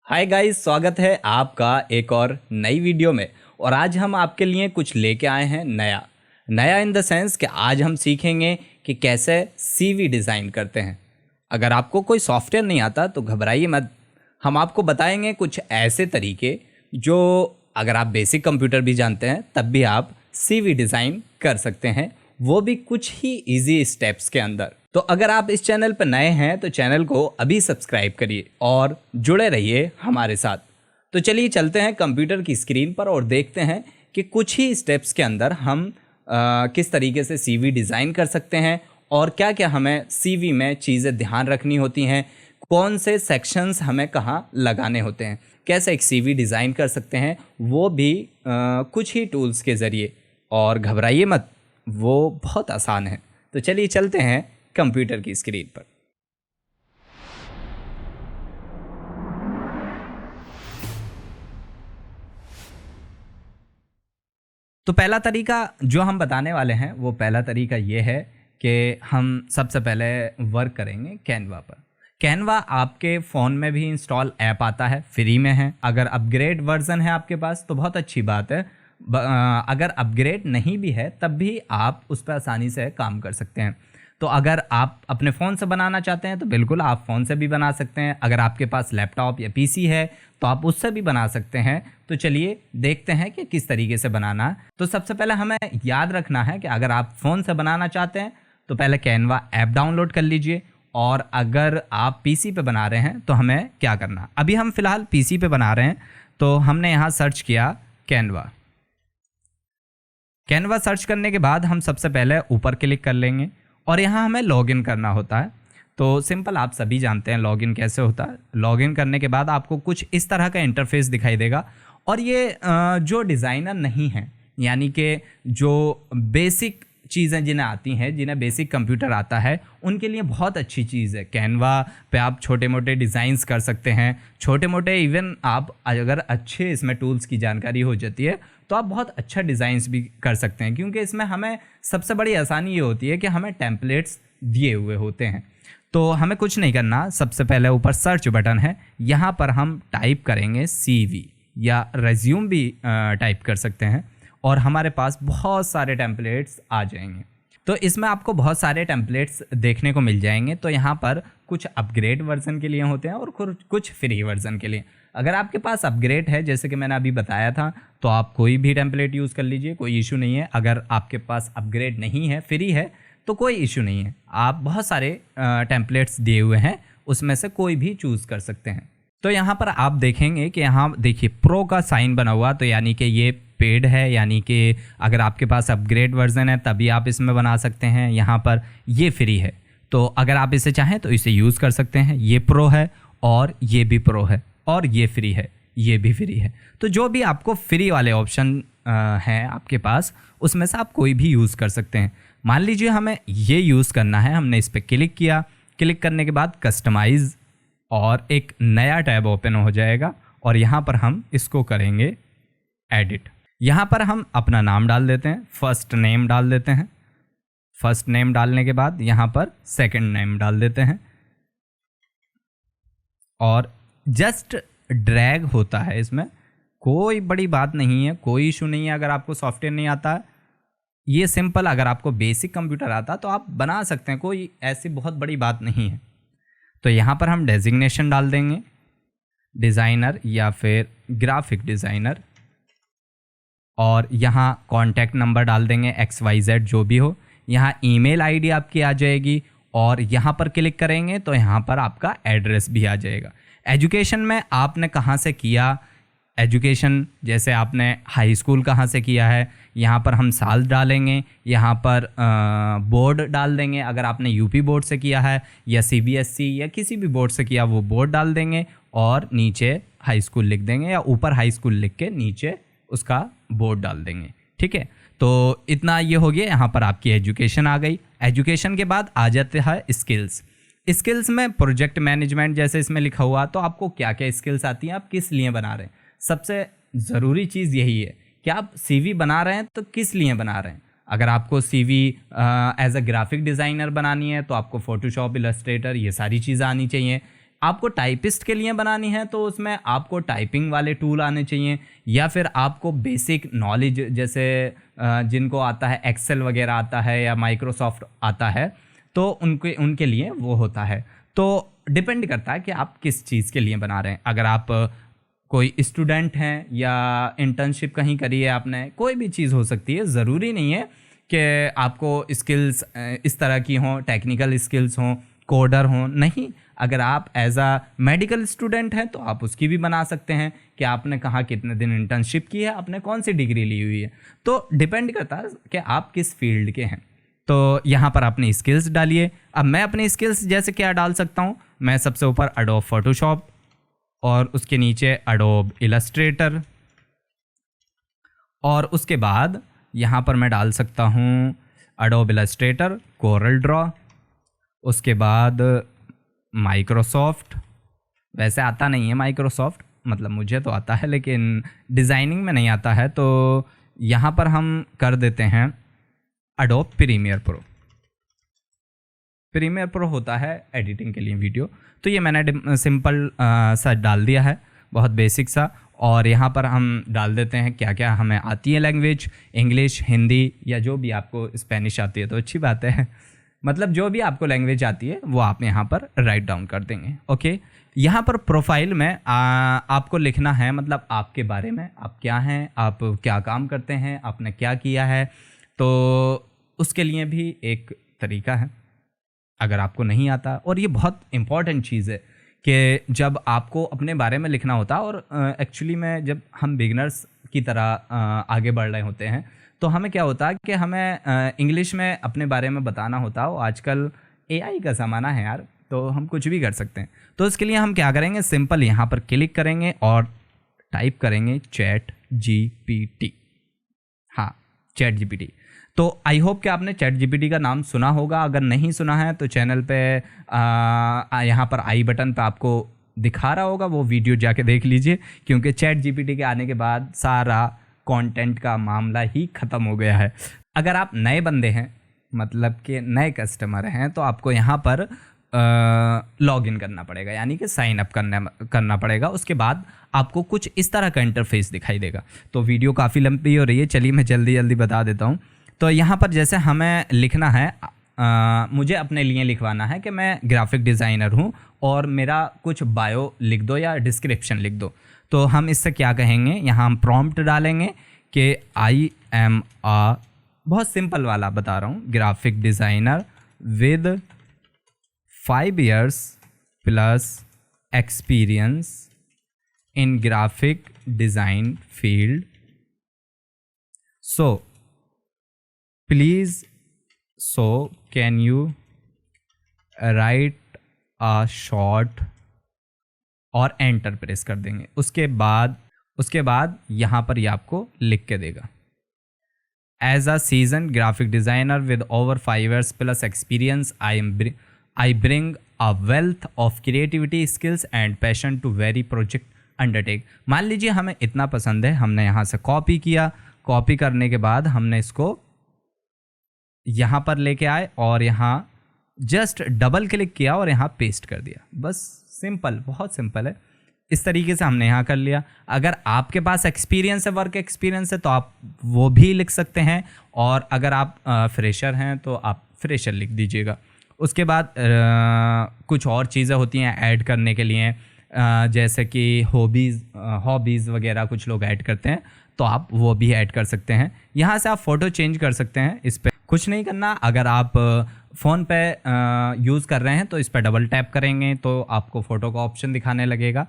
Hi guys, स्वागत है आपका एक और नई वीडियो में। और आज हम आपके लिए कुछ लेके आए हैं नया नया इन द सेंस कि आज हम सीखेंगे कि कैसे सीवी डिज़ाइन करते हैं। अगर आपको कोई सॉफ्टवेयर नहीं आता तो घबराइए मत, हम आपको बताएंगे कुछ ऐसे तरीके जो अगर आप बेसिक कंप्यूटर भी जानते हैं तब भी आप सीवी डिज़ाइन कर सकते हैं, वो भी कुछ ही इजी स्टेप्स के अंदर। तो अगर आप इस चैनल पर नए हैं तो चैनल को अभी सब्सक्राइब करिए और जुड़े रहिए हमारे साथ। तो चलिए चलते हैं कंप्यूटर की स्क्रीन पर और देखते हैं कि कुछ ही स्टेप्स के अंदर हम किस तरीके से सीवी डिज़ाइन कर सकते हैं और क्या क्या हमें सीवी में चीज़ें ध्यान रखनी होती हैं, कौन से सेक्शंस हमें कहाँ लगाने होते हैं, कैसे एक सीवी डिज़ाइन कर सकते हैं, वो भी कुछ ही टूल्स के ज़रिए। और घबराइए मत, वो बहुत आसान है। तो चलिए चलते हैं कंप्यूटर की स्क्रीन पर। तो पहला तरीका जो हम बताने वाले हैं वो पहला तरीका ये है कि हम सबसे पहले वर्क करेंगे कैनवा पर। कैनवा आपके फ़ोन में भी इंस्टॉल ऐप आता है, फ्री में है। अगर अपग्रेड वर्जन है आपके पास तो बहुत अच्छी बात है। अगर अपग्रेड नहीं भी है तब भी आप उस पर आसानी से काम कर सकते हैं। तो अगर आप अपने फ़ोन से बनाना चाहते हैं तो बिल्कुल आप फ़ोन से भी बना सकते हैं। अगर आपके पास लैपटॉप या पीसी है तो आप उससे भी बना सकते हैं। तो चलिए देखते हैं कि किस तरीके से बनाना है। तो सबसे पहले हमें याद रखना है कि अगर आप फ़ोन से बनाना चाहते हैं तो पहले कैनवा ऐप डाउनलोड कर लीजिए। और अगर आप पीसी पे बना रहे हैं तो हमें क्या करना, अभी हम फ़िलहाल पीसी पे बना रहे हैं तो हमने यहाँ सर्च किया कैनवा। कैनवा सर्च करने के बाद हम सबसे पहले ऊपर क्लिक कर लेंगे और यहाँ हमें लॉगिन करना होता है। तो सिंपल, आप सभी जानते हैं लॉगिन कैसे होता है। लॉगिन करने के बाद आपको कुछ इस तरह का इंटरफेस दिखाई देगा। और ये जो डिज़ाइनर नहीं है, यानी कि जो बेसिक चीज़ें जिन्हें आती हैं, जिन्हें बेसिक कंप्यूटर आता है, उनके लिए बहुत अच्छी चीज़ है। कैनवा पे आप छोटे मोटे डिज़ाइंस कर सकते हैं, छोटे मोटे इवन आप अगर अच्छे इसमें टूल्स की जानकारी हो जाती है तो आप बहुत अच्छा डिज़ाइंस भी कर सकते हैं। क्योंकि इसमें हमें सबसे बड़ी आसानी ये होती है कि हमें टेम्पलेट्स दिए हुए होते हैं। तो हमें कुछ नहीं करना, सबसे पहले ऊपर सर्च बटन है, यहाँ पर हम टाइप करेंगे सीवी या रेज्यूम भी टाइप कर सकते हैं और हमारे पास बहुत सारे टेम्पलेट्स आ जाएंगे। तो इसमें आपको बहुत सारे टेम्पलेट्स देखने को मिल जाएंगे। तो यहाँ पर कुछ अपग्रेड वर्जन के लिए होते हैं और कुछ फ्री वर्जन के लिए। अगर आपके पास अपग्रेड है, जैसे कि मैंने अभी बताया था, तो आप कोई भी टेम्पलेट यूज़ कर लीजिए, कोई इशू नहीं है। अगर आपके पास अपग्रेड नहीं है, फ्री है, तो कोई इशू नहीं है। आप बहुत सारे टेम्पलेट्स दिए हुए हैं, उसमें से कोई भी चूज़ कर सकते हैं। तो यहाँ पर आप देखेंगे कि यहाँ देखिए प्रो का साइन बना हुआ, तो यानी कि ये पेड है, यानी कि अगर आपके पास अपग्रेड वर्जन है तभी आप इसमें बना सकते हैं। यहाँ पर ये फ्री है, तो अगर आप इसे चाहें तो इसे यूज़ कर सकते हैं। ये प्रो है और ये भी प्रो है और ये फ्री है, ये भी फ्री है। तो जो भी आपको फ्री वाले ऑप्शन हैं आपके पास, उसमें से आप कोई भी यूज़ कर सकते हैं। मान लीजिए हमें ये यूज़ करना है, हमने इस पर क्लिक किया। क्लिक करने के बाद कस्टमाइज़ और एक नया टैब ओपन हो जाएगा और यहाँ पर हम इसको करेंगे एडिट। यहाँ पर हम अपना नाम डाल देते हैं, फर्स्ट नेम डाल देते हैं। फर्स्ट नेम डालने के बाद यहाँ पर सेकंड नेम डाल देते हैं और जस्ट ड्रैग होता है। इसमें कोई बड़ी बात नहीं है, कोई इशू नहीं है। अगर आपको सॉफ्टवेयर नहीं आता है, ये सिंपल, अगर आपको बेसिक कंप्यूटर आता तो आप बना सकते हैं, कोई ऐसी बहुत बड़ी बात नहीं है। तो यहाँ पर हम डेजिग्नेशन डाल देंगे, डिज़ाइनर या फिर ग्राफिक डिज़ाइनर, और यहाँ कॉन्टैक्ट नंबर डाल देंगे XYZ जो भी हो। यहाँ ईमेल आईडी आपकी आ जाएगी और यहाँ पर क्लिक करेंगे तो यहाँ पर आपका एड्रेस भी आ जाएगा। एजुकेशन में आपने कहाँ से किया, एजुकेशन जैसे आपने हाई स्कूल कहाँ से किया है, यहाँ पर हम साल डालेंगे। यहाँ पर बोर्ड डाल देंगे, अगर आपने यूपी बोर्ड से किया है या CBSE या किसी भी बोर्ड से किया वो बोर्ड डाल देंगे और नीचे हाई स्कूल लिख देंगे या ऊपर हाई स्कूल लिख के नीचे उसका बोर्ड डाल देंगे। ठीक है, तो इतना ये हो गया। यहाँ पर आपकी एजुकेशन आ गई। एजुकेशन के बाद आ जाते हैं स्किल्स। स्किल्स में प्रोजेक्ट मैनेजमेंट जैसे इसमें लिखा हुआ, तो आपको क्या क्या स्किल्स आती हैं, आप किस लिए बना रहे हैं। सबसे ज़रूरी चीज़ यही है कि आप सीवी बना रहे हैं तो किस लिए बना रहे हैं। अगर आपको CV as a graphic designer बनानी है तो आपको फोटोशॉप, इलस्ट्रेटर, ये सारी चीज़ें आनी चाहिए। आपको टाइपिस्ट के लिए बनानी है तो उसमें आपको टाइपिंग वाले टूल आने चाहिए, या फिर आपको बेसिक नॉलेज जैसे जिनको आता है एक्सेल वगैरह आता है या माइक्रोसॉफ्ट आता है तो उनके लिए वो होता है। तो डिपेंड करता है कि आप किस चीज़ के लिए बना रहे हैं। अगर आप कोई स्टूडेंट हैं या इंटर्नशिप कहीं करी है आपने, कोई भी चीज़ हो सकती है, ज़रूरी नहीं है कि आपको स्किल्स इस तरह की हों, टेक्निकल स्किल्स हों, कोडर हों, नहीं। अगर आप एज अ मेडिकल स्टूडेंट हैं तो आप उसकी भी बना सकते हैं कि आपने कहाँ कितने दिन इंटर्नशिप की है, आपने कौन सी डिग्री ली हुई है। तो डिपेंड करता है कि आप किस फील्ड के हैं। तो यहाँ पर अपनी स्किल्स डालिए। अब मैं अपनी स्किल्स जैसे क्या डाल सकता हूँ, मैं सबसे ऊपर एडोब फोटोशॉप और उसके नीचे एडोब इलस्ट्रेटर, और उसके बाद यहाँ पर मैं डाल सकता हूँ एडोब इलस्ट्रेटर, कोरल ड्रॉ, उसके बाद माइक्रोसॉफ्ट। वैसे आता नहीं है माइक्रोसॉफ्ट, मतलब मुझे तो आता है लेकिन डिज़ाइनिंग में नहीं आता है, तो यहाँ पर हम कर देते हैं Adobe Premiere Pro. Premiere Pro होता है एडिटिंग के लिए वीडियो। तो ये मैंने सिंपल सा डाल दिया है, बहुत बेसिक सा। और यहाँ पर हम डाल देते हैं क्या क्या हमें आती है लैंग्वेज, इंग्लिश, हिंदी, या जो भी आपको, स्पेनिश आती है तो अच्छी बात है, मतलब जो भी आपको लैंग्वेज आती है वो आप यहाँ पर राइट डाउन कर देंगे। ओके, यहाँ पर प्रोफाइल में आपको लिखना है, मतलब आपके बारे में, आप क्या हैं, आप क्या काम करते हैं, आपने क्या किया है। तो उसके लिए भी एक तरीका है अगर आपको नहीं आता। और ये बहुत इंपॉर्टेंट चीज़ है कि जब आपको अपने बारे में लिखना होता है, और एक्चुअली में जब हम बिगनर्स की तरह आगे बढ़ रहे होते हैं तो हमें क्या होता है कि हमें इंग्लिश में अपने बारे में बताना होता है। आजकल AI का ज़माना है यार, तो हम कुछ भी कर सकते हैं। तो इसके लिए हम क्या करेंगे, सिंपल यहाँ पर क्लिक करेंगे और टाइप करेंगे ChatGPT। हाँ, ChatGPT। तो आई होप कि आपने ChatGPT का नाम सुना होगा। अगर नहीं सुना है तो चैनल पे यहाँ पर आई बटन पे आपको दिखा रहा होगा, वो वीडियो जाके देख लीजिए, क्योंकि ChatGPT के आने के बाद सारा कंटेंट का मामला ही ख़त्म हो गया है। अगर आप नए बंदे हैं, मतलब कि नए कस्टमर हैं, तो आपको यहाँ पर लॉगिन करना पड़ेगा, यानी कि साइन अप करना पड़ेगा। उसके बाद आपको कुछ इस तरह का इंटरफेस दिखाई देगा। तो वीडियो काफ़ी लंबी हो रही है, चलिए मैं जल्दी जल्दी बता देता हूँ। तो यहाँ पर जैसे हमें लिखना है, मुझे अपने लिए लिखवाना है कि मैं ग्राफिक डिज़ाइनर हूँ और मेरा कुछ बायो लिख दो या डिस्क्रिप्शन लिख दो। तो हम इससे क्या कहेंगे, यहाँ हम प्रॉम्प्ट डालेंगे कि आई एम आ, बहुत सिंपल वाला बता रहा हूँ, graphic designer with 5 years plus experience in graphic design field. So please, so can you right a short, और एंटर प्रेस कर देंगे। उसके बाद यहाँ पर ये आपको लिख के देगा, as a seasoned graphic designer with over 5 years plus experience I bring a wealth of creativity, skills and passion to very project undertake. मान लीजिए हमें इतना पसंद है, हमने यहाँ से कॉपी किया, कॉपी करने के बाद हमने इसको यहाँ पर लेके आए और यहाँ जस्ट डबल क्लिक किया और यहाँ पेस्ट कर दिया। बस सिंपल, बहुत सिंपल है। इस तरीके से हमने यहाँ कर लिया। अगर आपके पास एक्सपीरियंस है, वर्क एक्सपीरियंस है, तो आप वो भी लिख सकते हैं, और अगर आप फ्रेशर हैं तो आप फ्रेशर लिख दीजिएगा। उसके बाद कुछ और चीज़ें होती हैं ऐड करने के लिए, जैसे कि हॉबीज़ वगैरह कुछ लोग ऐड करते हैं, तो आप वो भी ऐड कर सकते हैं। यहाँ से आप फ़ोटो चेंज कर सकते हैं। इस पर कुछ नहीं करना। अगर आप फ़ोन पे यूज़ कर रहे हैं तो इस पर डबल टैप करेंगे तो आपको फ़ोटो का ऑप्शन दिखाने लगेगा,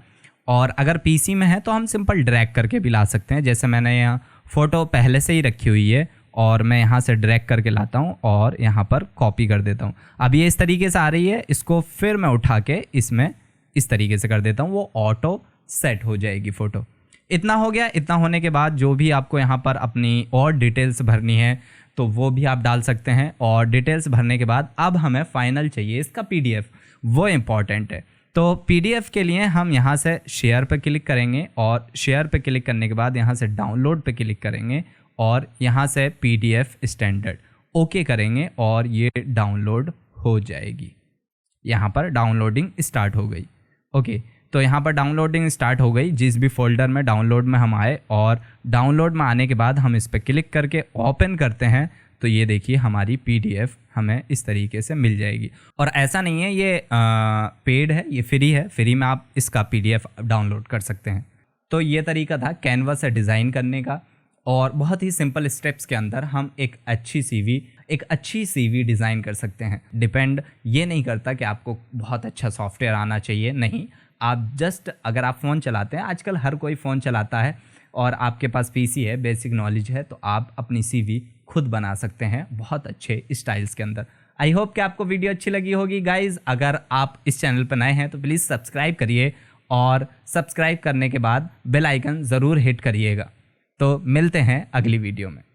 और अगर पीसी में है तो हम सिंपल ड्रैग करके भी ला सकते हैं। जैसे मैंने यहाँ फ़ोटो पहले से ही रखी हुई है और मैं यहाँ से ड्रैग करके लाता हूँ और यहाँ पर कॉपी कर देता हूँ। अब ये इस तरीके से आ रही है, इसको फिर मैं उठा के इसमें इस तरीके से कर देता हूँ, वो ऑटो सेट हो जाएगी फ़ोटो। इतना हो गया। इतना होने के बाद जो भी आपको यहाँ पर अपनी और डिटेल्स भरनी है तो वो भी आप डाल सकते हैं, और डिटेल्स भरने के बाद अब हमें फाइनल चाहिए इसका PDF, वो इम्पॉर्टेंट है। तो PDF के लिए हम यहाँ से शेयर पर क्लिक करेंगे, और शेयर पर क्लिक करने के बाद यहाँ से डाउनलोड पर क्लिक करेंगे, और यहाँ से PDF स्टैंडर्ड ओके करेंगे और ये डाउनलोड हो जाएगी। यहाँ पर डाउनलोडिंग स्टार्ट हो गई। ओके, तो यहाँ पर डाउनलोडिंग स्टार्ट हो गई। जिस भी फोल्डर में डाउनलोड में हम आए और डाउनलोड में आने के बाद हम इस पर क्लिक करके ओपन करते हैं तो ये देखिए हमारी पीडीएफ हमें इस तरीके से मिल जाएगी। और ऐसा नहीं है ये पेड है, ये फ्री है, फ्री में आप इसका पीडीएफ डाउनलोड कर सकते हैं। तो ये तरीका था कैनवा से डिज़ाइन करने का और बहुत ही सिंपल स्टेप्स के अंदर हम एक अच्छी सीवी डिज़ाइन कर सकते हैं। डिपेंड ये नहीं करता कि आपको बहुत अच्छा सॉफ्टवेयर आना चाहिए, नहीं, आप जस्ट अगर आप फ़ोन चलाते हैं, आजकल हर कोई फ़ोन चलाता है और आपके पास पीसी है, बेसिक नॉलेज है, तो आप अपनी सीवी खुद बना सकते हैं बहुत अच्छे स्टाइल्स के अंदर। आई होप कि आपको वीडियो अच्छी लगी होगी गाइज़। अगर आप इस चैनल पर नए हैं तो प्लीज़ सब्सक्राइब करिए और सब्सक्राइब करने के बाद बेल आइकन ज़रूर हिट करिएगा। तो मिलते हैं अगली वीडियो में।